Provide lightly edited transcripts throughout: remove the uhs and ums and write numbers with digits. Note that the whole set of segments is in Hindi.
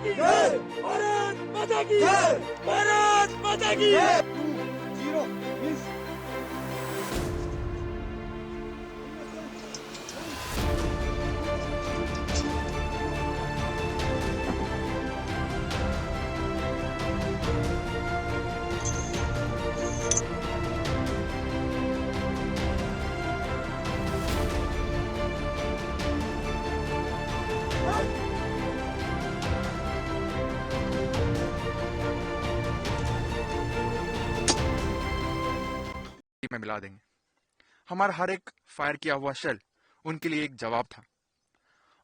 की जय, भारत माता की जय, भारत माता की जय। 2-0 means में मिला देंगे। हमारा हर एक फायर किया हुआ शेल उनके लिए एक जवाब था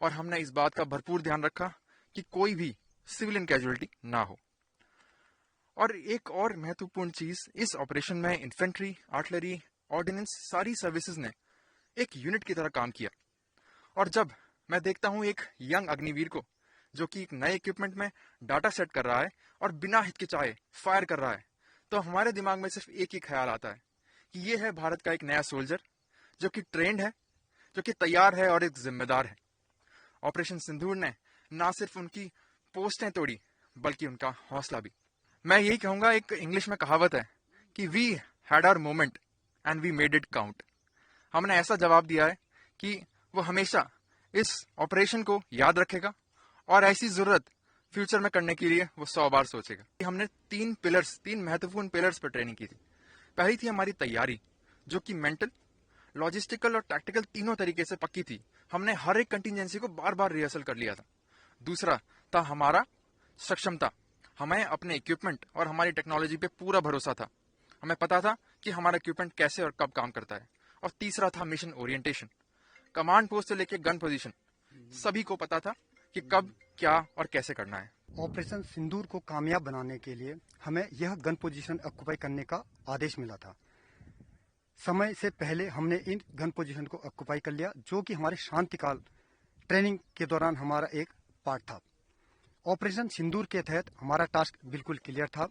और हमने इस बात का भरपूर ध्यान रखा कि कोई भी सिविलियन कैजुअलिटी ना हो। और एक और महत्वपूर्ण चीज, इस ऑपरेशन में इन्फेंट्री, आर्टिलरी, ऑर्डिनेंस सारी सर्विसेज ने एक यूनिट की तरह काम किया। और जब मैं देखता हूं एक यंग अग्निवीर को जो कि एक नए इक्विपमेंट में डाटा सेट कर रहा है और बिना हिचकिचाए फायर कर रहा है, तो हमारे दिमाग में सिर्फ एक ही ख्याल आता है कि ये है भारत का एक नया सोल्जर जो कि ट्रेंड है, जो कि तैयार है और एक जिम्मेदार है। ऑपरेशन सिंदूर ने ना सिर्फ उनकी पोस्टें तोड़ी बल्कि उनका हौसला भी। मैं यही कहूंगा, एक इंग्लिश में कहावत है कि we had our moment and we made it count. हमने ऐसा जवाब दिया है कि वो हमेशा इस ऑपरेशन को याद रखेगा और ऐसी जरूरत फ्यूचर में करने के लिए वो 100 बार सोचेगा। हमने तीन महत्वपूर्ण पिलर्स पर ट्रेनिंग की थी। पहली थी हमारी तैयारी, जो कि मेंटल, लॉजिस्टिकल और टैक्टिकल तीनों तरीके से पक्की थी। हमने हर एक कंटिजेंसी को बार बार रिहर्सल कर लिया था। दूसरा था हमारा सक्षमता। हमें अपने इक्विपमेंट और हमारी टेक्नोलॉजी पे पूरा भरोसा था। हमें पता था कि हमारा इक्विपमेंट कैसे और कब काम करता है। और तीसरा था मिशन ओरिएंटेशन। कमांड पोस्ट से लेकर गन पोजीशन सभी को पता था कि कब, क्या और कैसे करना है। ऑपरेशन सिंदूर को कामयाब बनाने के लिए हमें यह गन पोजीशन ऑक्युपाई करने का आदेश मिला था। समय से पहले हमने इन गन पोजीशन को ऑक्युपाई कर लिया, जो कि हमारे शांतिकाल ट्रेनिंग के दौरान हमारा एक पार्ट था। ऑपरेशन सिंदूर के तहत हमारा टास्क बिल्कुल क्लियर था।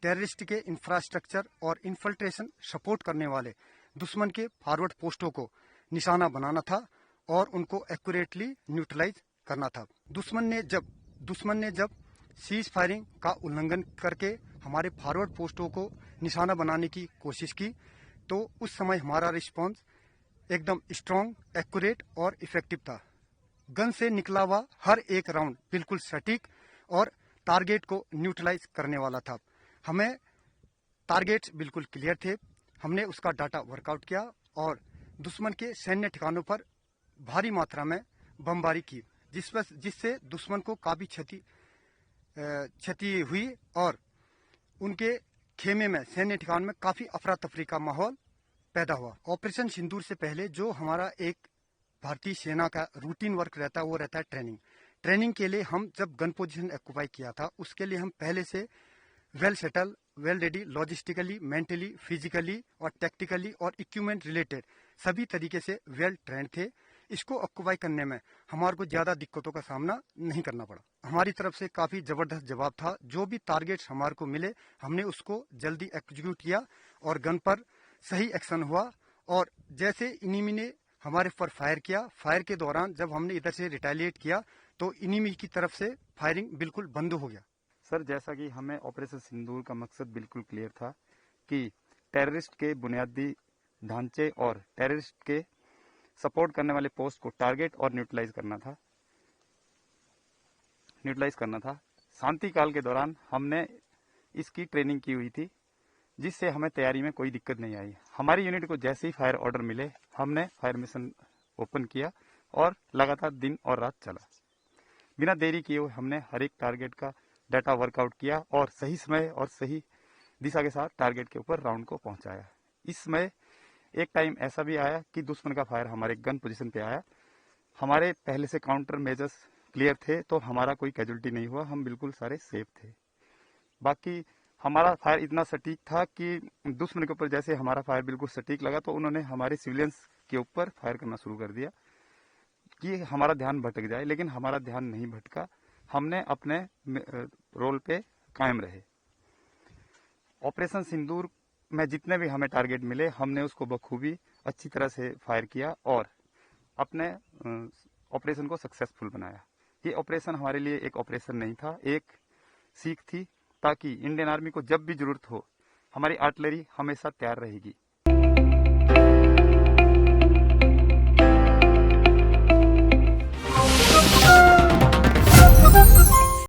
टेररिस्ट के इंफ्रास्ट्रक्चर और इन्फिल्ट्रेशन सपोर्ट करने वाले दुश्मन के फॉरवर्ड पोस्टों को निशाना बनाना था और उनको एक्यूरेटली न्यूट्रलाइज करना था। दुश्मन ने जब सीज फायरिंग का उल्लंघन करके हमारे फॉरवर्ड पोस्टों को निशाना बनाने की कोशिश की, तो उस समय हमारा रिस्पॉन्स एकदम स्ट्रॉन्ग, एक्यूरेट और इफेक्टिव था। गन से निकला हुआ हर एक राउंड बिल्कुल सटीक और टारगेट को न्यूट्रलाइज करने वाला था। हमें टारगेट्स बिल्कुल क्लियर थे। हमने उसका डाटा वर्कआउट किया और दुश्मन के सैन्य ठिकानों पर भारी मात्रा में बमबारी की, जिससे दुश्मन को काफी क्षति हुई और उनके खेमे में, सैन्य ठिकान में काफी अफरा तफरी का माहौल पैदा हुआ। ऑपरेशन सिंदूर से पहले जो हमारा एक भारतीय सेना का रूटीन वर्क रहता है वो रहता है ट्रेनिंग के लिए हम जब गन पोजीशन ऑक्युपाई किया था, उसके लिए हम पहले से well settle, well ready, logistically, mentally, physically और टैक्टिकली और इक्विपमेंट रिलेटेड सभी तरीके से वेल ट्रेंड थे। इसको ऑक्युपाई करने में हमारे को ज्यादा दिक्कतों का सामना नहीं करना पड़ा। हमारी तरफ से काफी जबरदस्त जवाब था। जो भी टारगेट्स हमारे को मिले हमने उसको जल्दी एग्जीक्यूट किया और गन पर सही एक्शन हुआ। और जैसे इनिमी ने हमारे पर फायर किया, फायर के दौरान जब हमने इधर से रिटेलिएट किया तो इनिमी की तरफ से फायरिंग बिल्कुल बंद हो गया। सर, जैसा कि हमें ऑपरेशन सिंदूर का मकसद बिल्कुल क्लियर था कि टेररिस्ट के बुनियादी ढांचे और टेररिस्ट के सपोर्ट करने वाले पोस्ट को टारगेट और न्यूट्रलाइज करना था। शांति काल के दौरान हमने इसकी ट्रेनिंग की हुई थी, जिससे हमें तैयारी में कोई दिक्कत नहीं आई। हमारी यूनिट को जैसे ही फायर ऑर्डर मिले हमने फायर मिशन ओपन किया और लगातार दिन और रात चला। बिना देरी किए हुए हमने हर एक टारगेट का डाटा वर्कआउट किया और सही समय और सही दिशा के साथ टारगेट के ऊपर राउंड को पहुंचाया। इस समय एक टाइम ऐसा भी आया कि दुश्मन का फायर हमारे गन पोजीशन पे आया। हमारे पहले से काउंटर मेजर्स क्लियर थे तो हमारा कोई कैजुअलिटी नहीं हुआ, हम बिल्कुल सारे सेफ थे। बाकी हमारा फायर इतना सटीक था कि दुश्मन के ऊपर जैसे हमारा फायर बिल्कुल सटीक लगा तो उन्होंने हमारे सिविलियंस के ऊपर फायर करना शुरू कर दिया कि हमारा ध्यान भटक जाए, लेकिन हमारा ध्यान नहीं भटका। हमने अपने रोल पे कायम रहे। ऑपरेशन सिंदूर में जितने भी हमें टारगेट मिले हमने उसको बखूबी अच्छी तरह से फायर किया और अपने ऑपरेशन को सक्सेसफुल बनाया। ये ऑपरेशन हमारे लिए एक ऑपरेशन नहीं था, एक सीख थी, ताकि इंडियन आर्मी को जब भी जरूरत हो हमारी आर्टिलरी हमेशा तैयार रहेगी।